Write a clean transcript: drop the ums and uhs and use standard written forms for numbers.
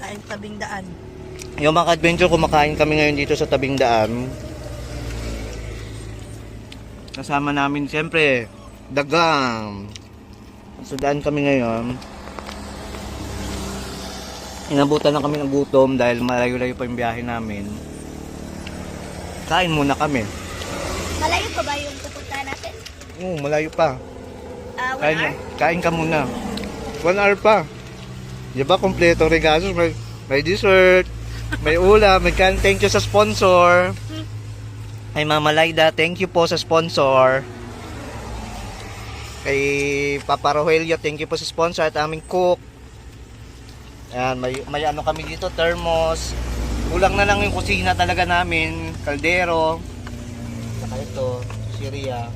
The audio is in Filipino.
Kain tabing daan. Yung mga adventure, kumakain kami ngayon dito sa tabing daan. Kasama namin siyempre dagang. Sa daan kami ngayon. Inabutan na kami ng gutom dahil malayo-layo pa yung biyahe namin. Kain muna kami. Malayo pa ba yung pupunta natin? Oo, malayo pa. 1 hour? Kain ka muna. 1 hour pa. Diba, kompleto regalo. May dessert, may ulam, may kan. Thank you sa sponsor. Kay Mama Laida, thank you po sa sponsor. Kay Papa Rogelio, thank you po sa sponsor at aming cook. Ayan, may ano kami dito, thermos. Kulang na lang yung kusina talaga namin, kaldero. Saka ito, Syria.